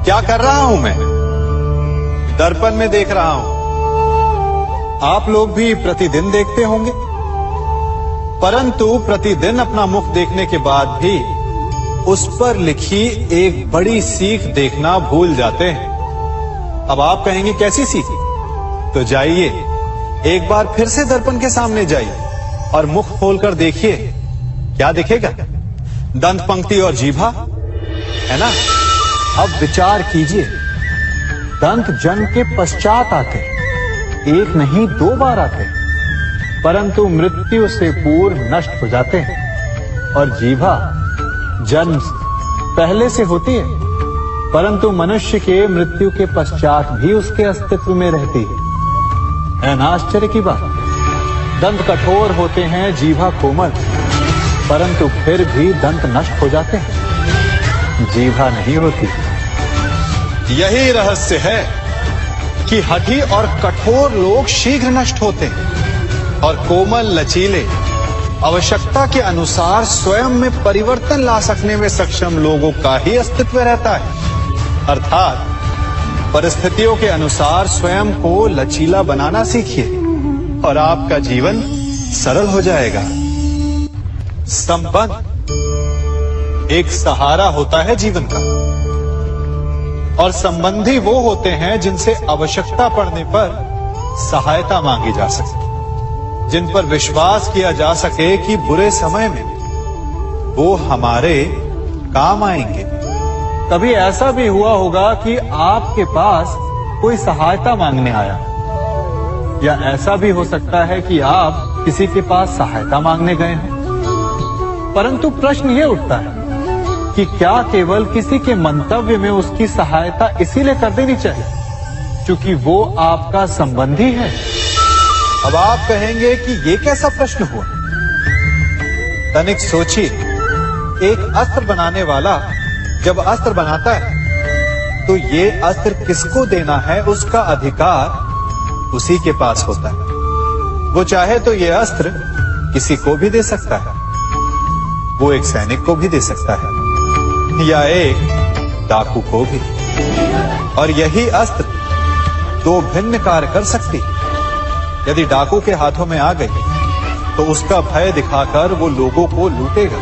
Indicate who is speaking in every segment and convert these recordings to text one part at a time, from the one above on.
Speaker 1: क्या कर रहा हूं मैं? दर्पण में देख रहा हूं। आप लोग भी प्रतिदिन देखते होंगे, परंतु प्रतिदिन अपना मुख देखने के बाद भी उस पर लिखी एक बड़ी सीख देखना भूल जाते हैं। अब आप कहेंगे कैसी सीख? तो जाइए एक बार फिर से दर्पण के सामने जाइए और मुख खोलकर देखिए, क्या दिखेगा? दंत पंक्ति और जीभा, है ना? अब विचार कीजिए, दंत जन्म के पश्चात आते, एक नहीं 2 बार आते, परंतु मृत्यु से पूर्व नष्ट हो जाते हैं। और जीभा जन्म पहले से होती है, परंतु मनुष्य के मृत्यु के पश्चात भी उसके अस्तित्व में रहती है ना? आश्चर्य की बात। दंत कठोर होते हैं, जीभा कोमल, परंतु फिर भी दंत नष्ट हो जाते हैं, जीभा नहीं होती। यही रहस्य है कि हठी और कठोर लोग शीघ्र नष्ट होते हैं और कोमल लचीले आवश्यकता के अनुसार स्वयं में परिवर्तन ला सकने में सक्षम लोगों का ही अस्तित्व रहता है। अर्थात परिस्थितियों के अनुसार स्वयं को लचीला बनाना सीखिए और आपका जीवन सरल हो जाएगा। संबंध एक सहारा होता है जीवन का, और संबंधी वो होते हैं जिनसे आवश्यकता पड़ने पर सहायता मांगी जा सके, जिन पर विश्वास किया जा सके कि बुरे समय में वो हमारे काम आएंगे। कभी ऐसा भी हुआ होगा कि आपके पास कोई सहायता मांगने आया, या ऐसा भी हो सकता है कि आप किसी के पास सहायता मांगने गए हैं। परंतु प्रश्न ये उठता है कि क्या केवल किसी के मंतव्य में उसकी सहायता इसीलिए कर देनी चाहिए क्योंकि वो आपका संबंधी है? अब आप कहेंगे कि ये कैसा प्रश्न हुआ? तनिक सोचिए, एक अस्त्र बनाने वाला जब अस्त्र बनाता है तो ये अस्त्र किसको देना है उसका अधिकार उसी के पास होता है। वो चाहे तो ये अस्त्र किसी को भी दे सकता है, वो एक सैनिक को भी दे सकता है या एक डाकू को भी, और यही अस्त्र 2 भिन्न कार्य कर सकती है। यदि डाकू के हाथों में आ गई तो उसका भय दिखाकर वो लोगों को लूटेगा,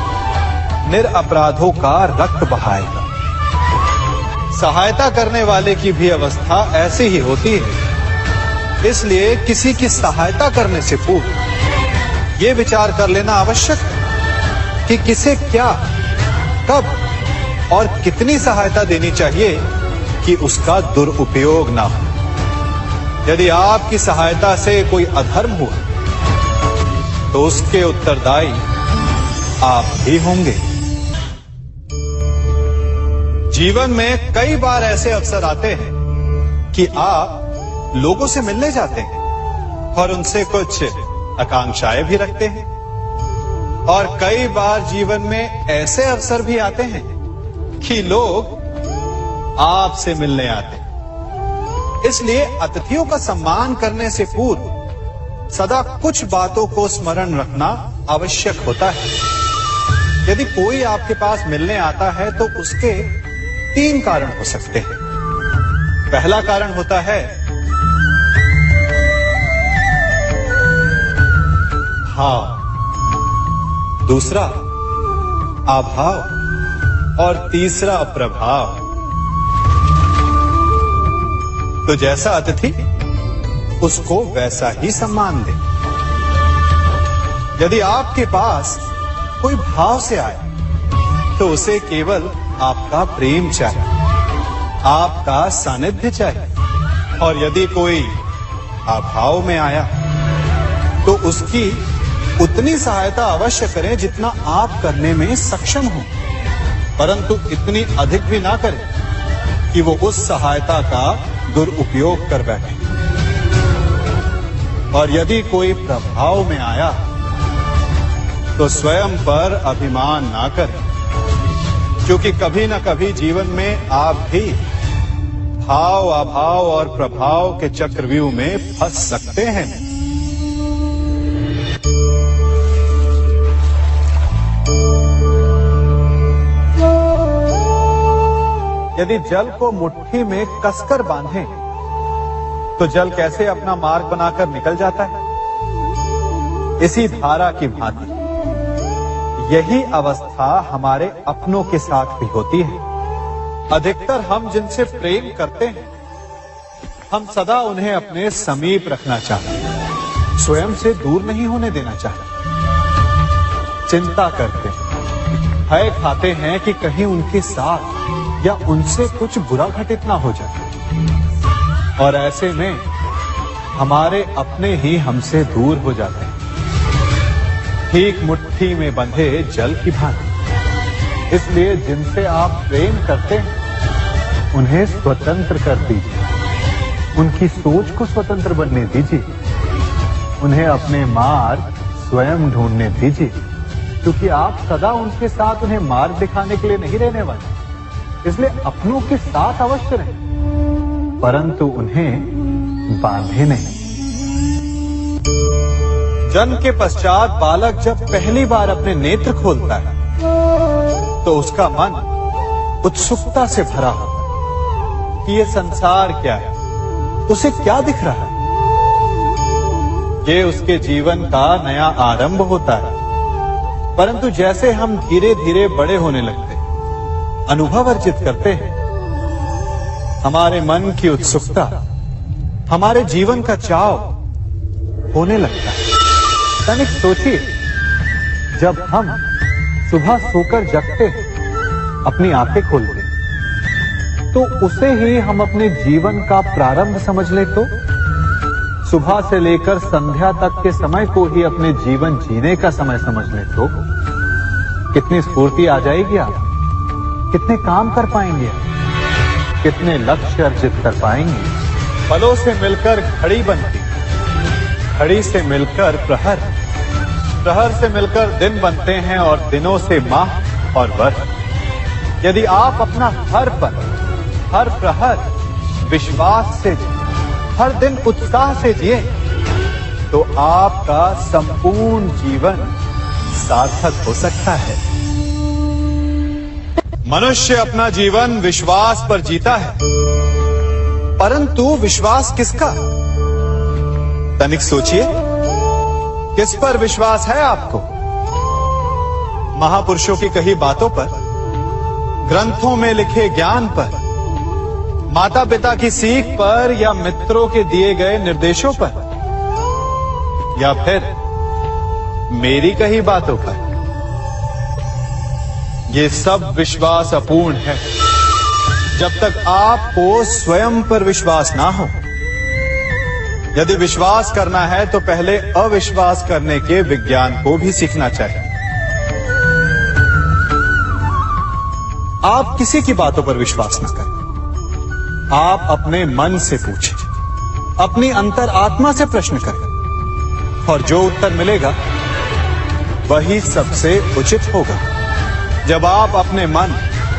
Speaker 1: निरअपराधों का रक्त बहाएगा। सहायता करने वाले की भी अवस्था ऐसी ही होती है। इसलिए किसी की सहायता करने से पूर्व ये विचार कर लेना आवश्यक है कि किसे क्या, कब और कितनी सहायता देनी चाहिए कि उसका दुरुपयोग ना हो। यदि आपकी सहायता से कोई अधर्म हुआ तो उसके उत्तरदायी आप ही होंगे। जीवन में कई बार ऐसे अवसर आते हैं कि आप लोगों से मिलने जाते हैं और उनसे कुछ आकांक्षाएं भी रखते हैं, और कई बार जीवन में ऐसे अवसर भी आते हैं कि लोग आपसे मिलने आते हैं। इसलिए अतिथियों का सम्मान करने से पूर्व सदा कुछ बातों को स्मरण रखना आवश्यक होता है। यदि कोई आपके पास मिलने आता है तो उसके 3 कारण हो सकते हैं। पहला कारण होता है भाव, दूसरा अभाव और तीसरा प्रभाव। तो जैसा अतिथि उसको वैसा ही सम्मान दे। यदि आपके पास कोई भाव से आए तो उसे केवल आपका प्रेम चाहिए, आपका सानिध्य चाहिए, और यदि कोई अभाव में आया तो उसकी उतनी सहायता अवश्य करें जितना आप करने में सक्षम हो, परंतु इतनी अधिक भी ना करें कि वो उस सहायता का दुरुपयोग कर बैठे। और यदि कोई प्रभाव में आया तो स्वयं पर अभिमान ना करें, क्योंकि कभी न कभी जीवन में आप भी भाव, अभाव और प्रभाव के चक्रव्यूह में फंस सकते हैं। यदि जल को मुट्ठी में कसकर बांधें, तो जल कैसे अपना मार्ग बनाकर निकल जाता है? इसी धारा की भांति यही अवस्था हमारे अपनों के साथ भी होती है। अधिकतर हम जिनसे प्रेम करते हैं, हम सदा उन्हें अपने समीप रखना चाहते हैं, स्वयं से दूर नहीं होने देना चाहते। चिंता करते हैं, भय खाते हैं कि कहीं उनके साथ या उनसे कुछ बुरा घटित ना हो जाए, और ऐसे में हमारे अपने ही हमसे दूर हो जाते हैं, ठीक मुट्ठी में बंधे जल की भांति। इसलिए जिनसे आप प्रेम करते हैं, उन्हें स्वतंत्र कर दीजिए, उनकी सोच को स्वतंत्र बनने दीजिए, उन्हें अपने मार्ग स्वयं ढूंढने दीजिए, क्योंकि आप सदा उनके साथ उन्हें मार्ग दिखाने के लिए नहीं रहने वाले। इसलिए अपनों के साथ अवश्य रहें, परंतु उन्हें बांधे नहीं। जन्म के पश्चात बालक जब पहली बार अपने नेत्र खोलता है, तो उसका मन उत्सुकता से भरा होता है कि ये संसार क्या है, उसे क्या दिख रहा है। ये उसके जीवन का नया आरंभ होता है। परंतु जैसे हम धीरे धीरे बड़े होने लगते हैं, अनुभव अर्जित करते हैं, हमारे मन की उत्सुकता, हमारे जीवन का चाव होने लगता है। तनिक सोचिए, जब हम सुबह सोकर जगते हैं, अपनी आंखें खोलते हैं, तो उसे ही हम अपने जीवन का प्रारंभ समझ ले, तो सुबह से लेकर संध्या तक के समय को ही अपने जीवन जीने का समय समझ ले, तो कितनी स्फूर्ति आ जाएगी आप, कितने काम कर पाएंगे आप, कितने लक्ष्य अर्जित कर पाएंगे। पलों से मिलकर घड़ी बनती, घड़ी से मिलकर प्रहर, प्रहर से मिलकर दिन बनते हैं, और दिनों से माह और वर्ष। यदि आप अपना हर पल, हर प्रहर विश्वास से, हर दिन उत्साह से जिए, तो आपका संपूर्ण जीवन सार्थक हो सकता है। मनुष्य अपना जीवन विश्वास पर जीता है, परंतु विश्वास किसका? तनिक सोचिए, किस पर विश्वास है आपको? महापुरुषों की कही बातों पर, ग्रंथों में लिखे ज्ञान पर, माता पिता की सीख पर, या मित्रों के दिए गए निर्देशों पर, या फिर मेरी कही बातों पर? ये सब विश्वास अपूर्ण है जब तक आपको स्वयं पर विश्वास ना हो। यदि विश्वास करना है तो पहले अविश्वास करने के विज्ञान को भी सीखना चाहिए। आप किसी की बातों पर विश्वास न करें, आप अपने मन से पूछें, अपनी अंतर आत्मा से प्रश्न करें, और जो उत्तर मिलेगा वही सबसे उचित होगा। जब आप अपने मन,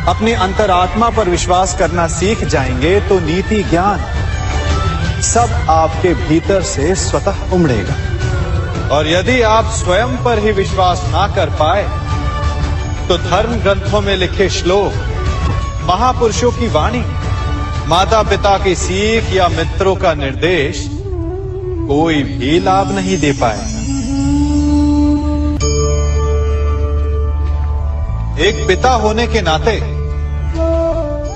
Speaker 1: अपनी अंतरात्मा पर विश्वास करना सीख जाएंगे, तो नीति ज्ञान सब आपके भीतर से स्वतः उमड़ेगा। और यदि आप स्वयं पर ही विश्वास ना कर पाए, तो धर्म ग्रंथों में लिखे श्लोक, महापुरुषों की वाणी, माता पिता की सीख या मित्रों का निर्देश कोई भी लाभ नहीं दे पाएगा। एक पिता होने के नाते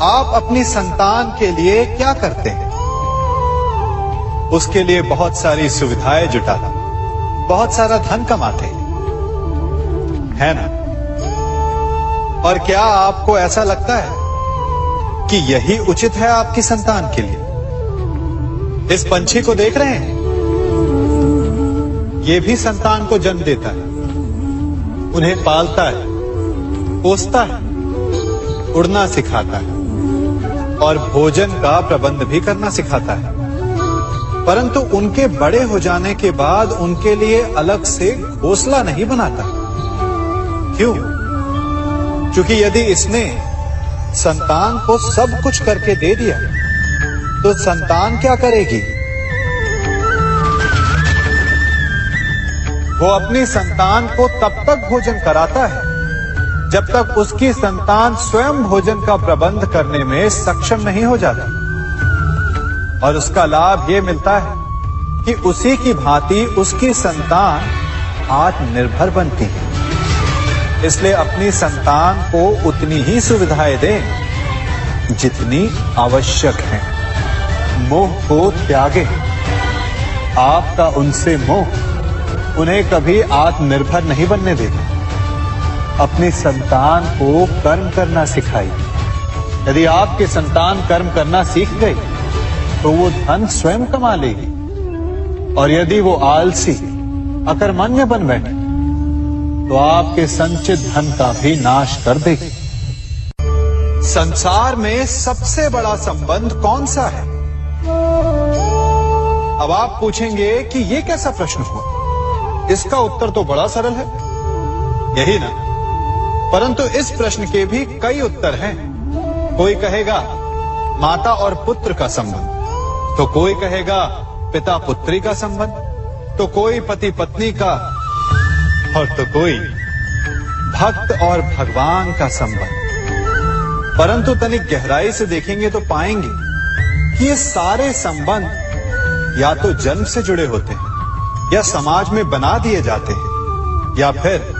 Speaker 1: आप अपनी संतान के लिए क्या करते हैं? उसके लिए बहुत सारी सुविधाएं जुटाते, बहुत सारा धन कमाते हैं ना? और क्या आपको ऐसा लगता है कि यही उचित है आपकी संतान के लिए? इस पंछी को देख रहे हैं, ये भी संतान को जन्म देता है, उन्हें पालता है, पोसता है, उड़ना सिखाता है, और भोजन का प्रबंध भी करना सिखाता है। परंतु उनके बड़े हो जाने के बाद उनके लिए अलग से घोंसला नहीं बनाता। क्यों? क्योंकि यदि इसने संतान को सब कुछ करके दे दिया, तो संतान क्या करेगी? वो अपनी संतान को तब तक भोजन कराता है जब तक उसकी संतान स्वयं भोजन का प्रबंध करने में सक्षम नहीं हो जाती। और उसका लाभ यह मिलता है कि उसी की भांति उसकी संतान आत्मनिर्भर बनती है। इसलिए अपनी संतान को उतनी ही सुविधाएं दें जितनी आवश्यक है। मोह को त्यागें। आपका उनसे मोह उन्हें कभी आत्मनिर्भर नहीं बनने देगा। अपनी संतान को कर्म करना सिखाइए। यदि आपकी संतान कर्म करना सीख गई तो वो धन स्वयं कमा लेगी। और यदि वो आलसी अकर्मण्य बन बैठे तो आपके संचित धन का भी नाश कर देगी। संसार में सबसे बड़ा संबंध कौन सा है? अब आप पूछेंगे कि यह कैसा प्रश्न हुआ? इसका उत्तर तो बड़ा सरल है, यही ना? परंतु इस प्रश्न के भी कई उत्तर हैं। कोई कहेगा माता और पुत्र का संबंध, तो कोई कहेगा पिता पुत्री का संबंध, तो कोई पति पत्नी का, और तो कोई भक्त और भगवान का संबंध। परंतु तनिक गहराई से देखेंगे तो पाएंगे कि ये सारे संबंध या तो जन्म से जुड़े होते हैं, या समाज में बना दिए जाते हैं, या फिर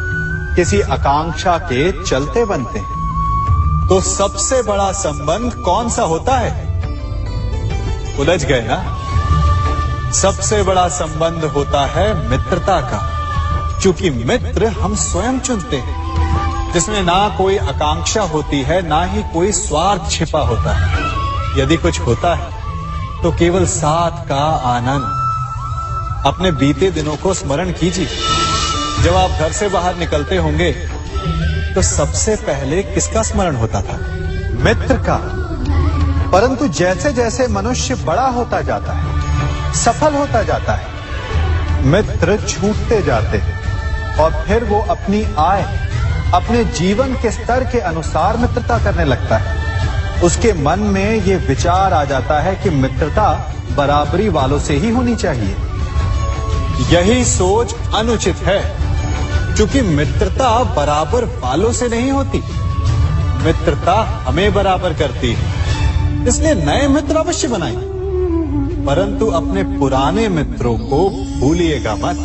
Speaker 1: किसी आकांक्षा के चलते बनते हैं। तो सबसे बड़ा संबंध कौन सा होता है? उलझ गए ना? सबसे बड़ा संबंध होता है मित्रता का, क्योंकि मित्र हम स्वयं चुनते हैं, जिसमें ना कोई आकांक्षा होती है, ना ही कोई स्वार्थ छिपा होता है। यदि कुछ होता है तो केवल साथ का आनंद। अपने बीते दिनों को स्मरण कीजिए। जब आप घर से बाहर निकलते होंगे तो सबसे पहले किसका स्मरण होता था? मित्र का। परंतु जैसे जैसे मनुष्य बड़ा होता जाता है, सफल होता जाता है, मित्र छूटते जाते हैं और फिर वो अपनी आय, अपने जीवन के स्तर के अनुसार मित्रता करने लगता है। उसके मन में ये विचार आ जाता है कि मित्रता बराबरी वालों से ही होनी चाहिए। यही सोच अनुचित है, क्योंकि मित्रता बराबर वालों से नहीं होती। मित्रता हमें बराबर करती है। इसलिए नए मित्र अवश्य बनाएं, परंतु अपने पुराने मित्रों को भूलिएगा मत।